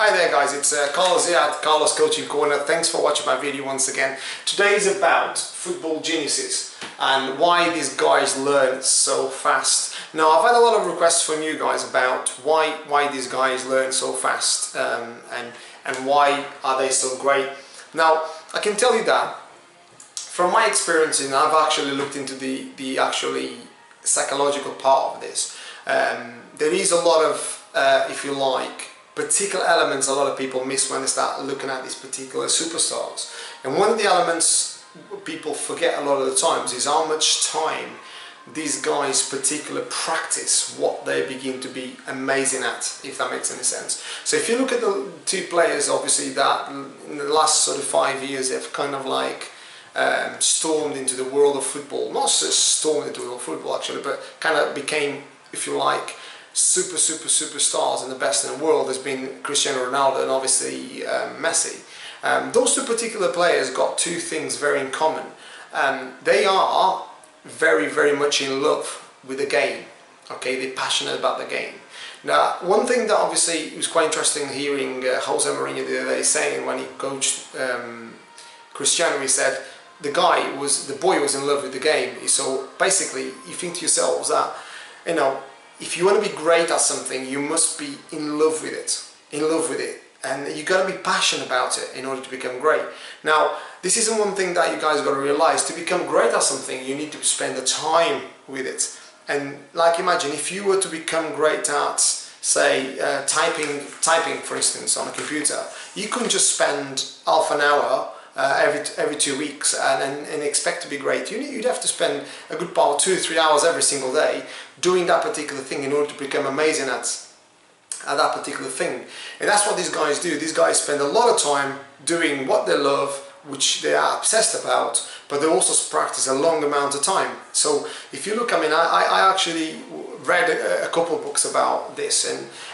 Hi there guys, it's Carlos here at Carlos Coaching Corner. Thanks for watching my video once again. Today is about football geniuses and why these guys learn so fast. Now I've had a lot of requests from you guys about why these guys learn so fast and why are they so great. Now I can tell you that from my experience, and I've actually looked into the actually psychological part of this. There is a lot of, if you like, particular elements a lot of people miss when they start looking at these particular superstars. And one of the elements people forget a lot of the times is how much time these guys particularly practice what they begin to be amazing at, if that makes any sense. So if you look at the two players, obviously, that in the last sort of 5 years they've kind of like stormed into the world of football, not just stormed into the world of football actually, but kind of became, if you like, superstars and the best in the world. Has been Cristiano Ronaldo and obviously Messi. Those two particular players got two things very in common. They are very much in love with the game. Okay, they're passionate about the game. Now, one thing that obviously was quite interesting hearing Jose Mourinho the other day saying when he coached Cristiano, he said the boy was in love with the game. So basically, you think to yourselves that, you know, if you want to be great at something, you must be in love with it, and you got to be passionate about it in order to become great. Now, this isn't one thing that you guys got to realize. To become great at something, you need to spend the time with it. And like, imagine if you were to become great at, say, typing, for instance, on a computer, you couldn't just spend half an hour every 2 weeks and expect to be great. You'd have to spend a good part of 2 or 3 hours every single day doing that particular thing in order to become amazing at that particular thing. And that's what these guys do. These guys spend a lot of time doing what they love, which they are obsessed about, but they also practice a long amount of time. So if you look, I mean, I actually read a couple of books about this,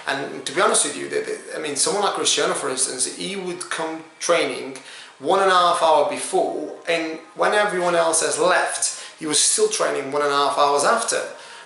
and to be honest with you, I mean, someone like Cristiano, for instance, he would come training 1.5 hours before, and when everyone else has left, he was still training 1.5 hours after.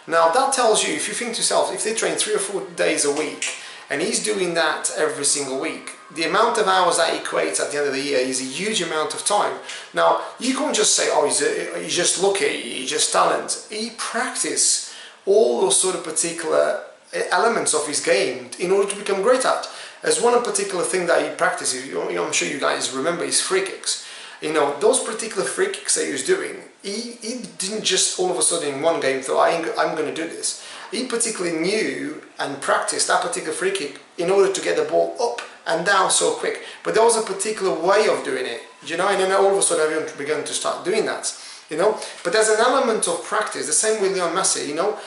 Now that tells you, if you think to yourself, if they train 3 or 4 days a week, and he's doing that every single week, the amount of hours that he creates at the end of the year is a huge amount of time. Now, you can't just say, oh, he's just lucky, he's just talent. He practices all those sort of particular elements of his game in order to become great at. As one particular thing that he practices, I'm sure you guys remember, his free kicks. You know, those particular free kicks that he was doing, he didn't just all of a sudden in one game thought, I'm going to do this. He particularly knew and practiced that particular free kick in order to get the ball up and down so quick. But there was a particular way of doing it, you know, and then all of a sudden everyone began to start doing that, you know. But there's an element of practice, the same with Lionel Messi, you know.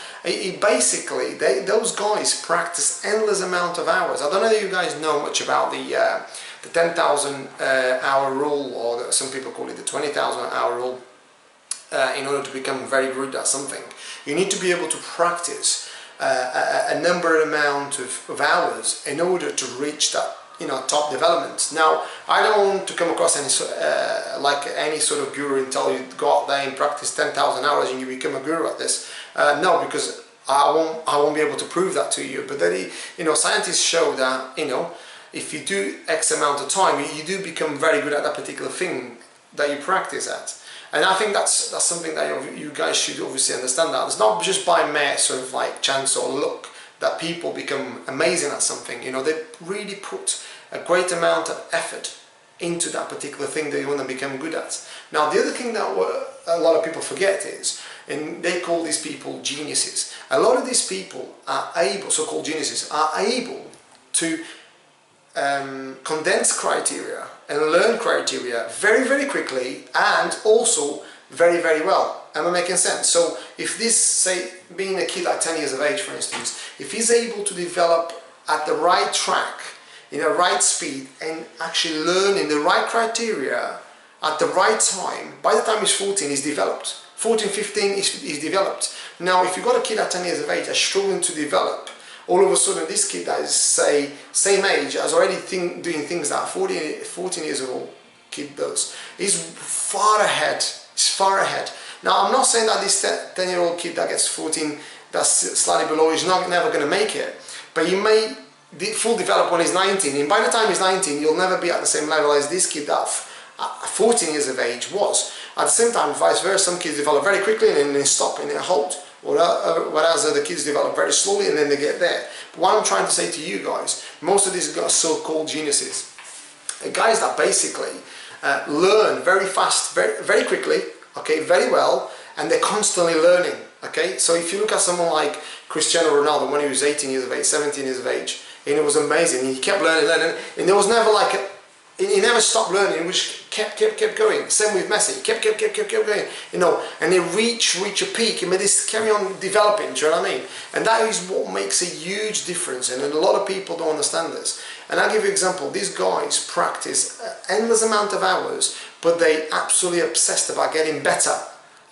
Basically, those guys practice endless amount of hours. I don't know if you guys know much about the 10,000 hour rule, or some people call it the 20,000 hour rule. In order to become very good at something, you need to be able to practice a amount of hours in order to reach that, you know, top development. Now, I don't want to come across any sort of guru and tell you go out there and practice 10,000 hours and you become a guru at this. No, because I won't be able to prove that to you. But then, you know, scientists show that, you know, if you do X amount of time, you do become very good at that particular thing that you practice at. And I think that's something that you guys should obviously understand, that it's not just by mere sort of like chance or luck that people become amazing at something. You know, they really put a great amount of effort into that particular thing that you want to become good at. Now, the other thing that a lot of people forget is, and they call these people geniuses. A lot of these people are able, so-called geniuses, are able to condense criteria and learn criteria very quickly, and also very well. Am I making sense? So if this, say, being a kid at 10 years of age, for instance, if he's able to develop at the right track, in the right speed, and actually learn in the right criteria at the right time, by the time he's 14, he's developed. 14, 15, he's developed. Now, if you've got a kid at 10 years of age that's struggling to develop, all of a sudden this kid that is, say, same age, as already doing things that a 14 years old kid does. He's far ahead. He's far ahead. Now, I'm not saying that this 10-year-old kid that gets 14, that's slightly below, is never going to make it. But you may full developed when he's 19, and by the time he's 19 you'll never be at the same level as this kid that 14 years of age was. At the same time, vice versa, some kids develop very quickly and then they stop and they halt, whereas other kids develop very slowly and then they get there. But what I'm trying to say to you guys, most of these guys so-called geniuses, guys that basically learn very fast, very quickly, okay, very well, and they're constantly learning, okay. So if you look at someone like Cristiano Ronaldo when he was 18 years of age, 17 years of age, and it was amazing, he kept learning, and there was never like he never stopped learning, he just kept going. Same with Messi, kept going, you know, and they reach a peak and they just carry on developing, do you know what I mean? And that is what makes a huge difference, and a lot of people don't understand this. And I'll give you an example. These guys practice endless amount of hours, but they absolutely obsessed about getting better.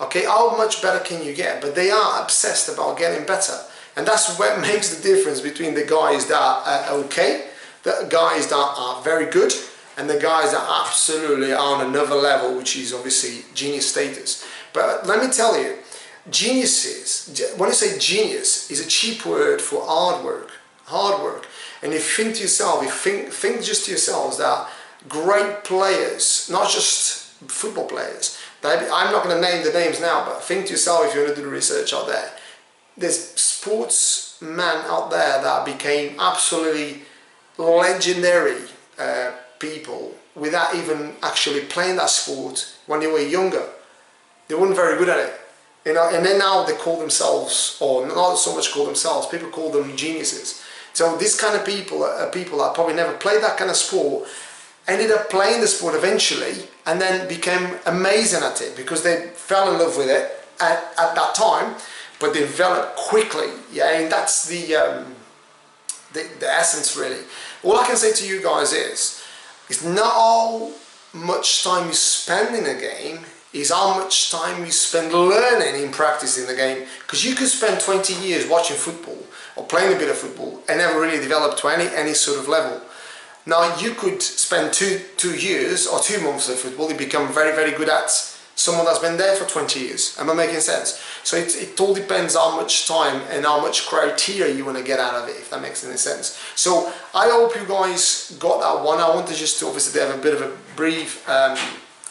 Okay, how much better can you get? But they are obsessed about getting better, and that's what makes the difference between the guys that are okay, the guys that are very good, and the guys that absolutely are on another level, which is obviously genius status. But let me tell you, geniuses, when you say genius, is a cheap word for hard work. And if you think to yourself, think just to yourselves that great players, not just football players, I'm not going to name the names now, but think to yourself if you want to do the research out there. There's sportsmen out there that became absolutely legendary people without even actually playing that sport when they were younger. They weren't very good at it, you know, and then now they call themselves, or not so much call themselves, people call them geniuses. So this kind of people are people that probably never played that kind of sport, ended up playing the sport eventually, and then became amazing at it because they fell in love with it at that time, but they developed quickly. Yeah, and that's the essence really. All I can say to you guys is not how much time you spend in a game, is how much time you spend learning in practicing the game. Because you could spend 20 years watching football or playing a bit of football and never really develop to any sort of level. Now you could spend two years or 2 months of football and become very good at someone that's been there for 20 years. Am I making sense? So it all depends how much time and how much criteria you want to get out of it, if that makes any sense. So I hope you guys got that one. I wanted just to obviously have a bit of a brief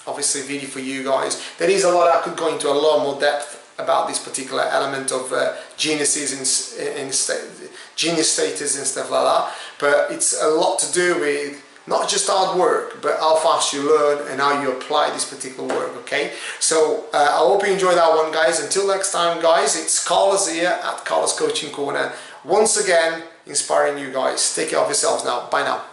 obviously video for you guys. There is a lot, I could go into a lot more depth about this particular element of geniuses and genius status and stuff like that, but it's a lot to do with not just hard work, but how fast you learn and how you apply this particular work, okay? So I hope you enjoyed that one, guys. Until next time, guys, it's Carlos here at Carlos Coaching Corner. Once again, inspiring you guys. Take care of yourselves now. Bye now.